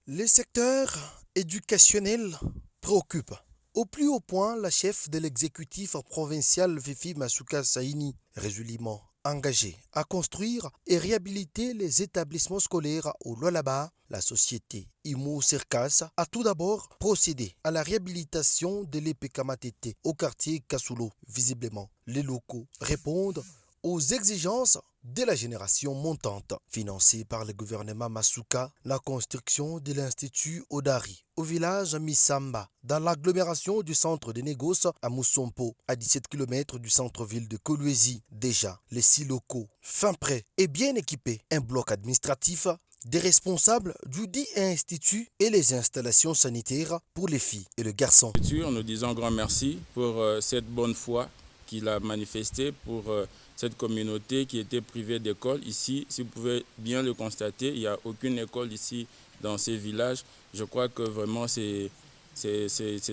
Le secteur éducationnel préoccupe. Au plus haut point, la chef de l'exécutif provincial Fifi Masuka Saini, résolument engagée à construire et réhabiliter les établissements scolaires au Lualaba, la société Imo Cercas a tout d'abord procédé à la réhabilitation de l'EPKMATT au quartier Kasulo. Visiblement, les locaux répondent aux exigences de la génération montante. Financée par le gouvernement Masuka, la construction de l'Institut Odari au village Misamba, dans l'agglomération du centre de négoce à Moussompo, à 17 km du centre-ville de Kolwezi. Déjà, les 6 locaux, fin prêts et bien équipés, un bloc administratif, des responsables du dit institut et les installations sanitaires pour les filles et le garçon. Nous disons un grand merci pour cette bonne foi qu'il a manifestée pour cette communauté qui était privée d'école. Ici, si vous pouvez bien le constater, il n'y a aucune école ici dans ces villages. Je crois que vraiment c'est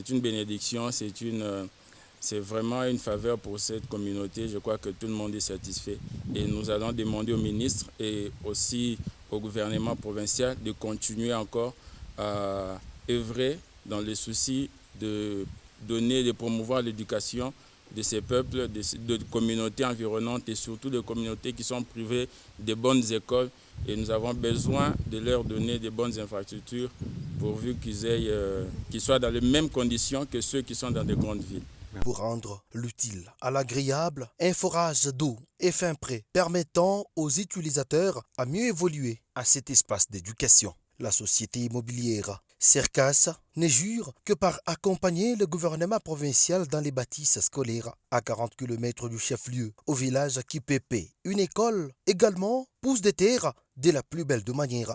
une bénédiction, c'est vraiment une faveur pour cette communauté. Je crois que tout le monde est satisfait. Et nous allons demander au ministre et aussi au gouvernement provincial de continuer encore à œuvrer dans les soucis de donner, de promouvoir l'éducation de ces peuples, de communautés environnantes et surtout de communautés qui sont privées de bonnes écoles. Et nous avons besoin de leur donner de bonnes infrastructures pourvu qu'ils soient dans les mêmes conditions que ceux qui sont dans des grandes villes. Pour rendre l'utile à l'agréable, un forage d'eau est fin prêt permettant aux utilisateurs à mieux évoluer à cet espace d'éducation. La société immobilière Cercas ne jure que par accompagner le gouvernement provincial dans les bâtisses scolaires à 40 km du chef-lieu, au village Kipepe. Une école également pousse des terres de la plus belle de manière.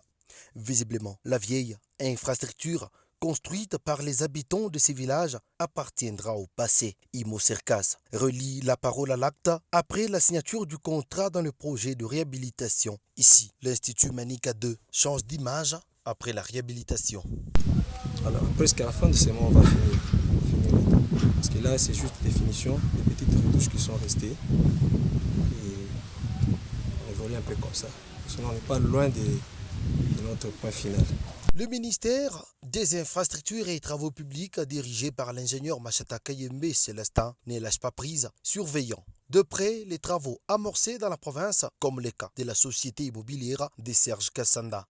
Visiblement, la vieille infrastructure construite par les habitants de ces villages appartiendra au passé. Imo Cercas relie la parole à l'acte après la signature du contrat dans le projet de réhabilitation. Ici, l'Institut Manika 2 change d'image après la réhabilitation. Alors, presque à la fin de ces mois, on va finir. Parce que là, c'est juste des finitions, des petites retouches qui sont restées. Et on évolue un peu comme ça. Sinon, on n'est pas loin de notre point final. Le ministère des Infrastructures et Travaux Publics, dirigé par l'ingénieur Machata Kayembe Célestin, ne lâche pas prise, surveillant de près les travaux amorcés dans la province, comme le cas de la société immobilière de Serge Kassanda.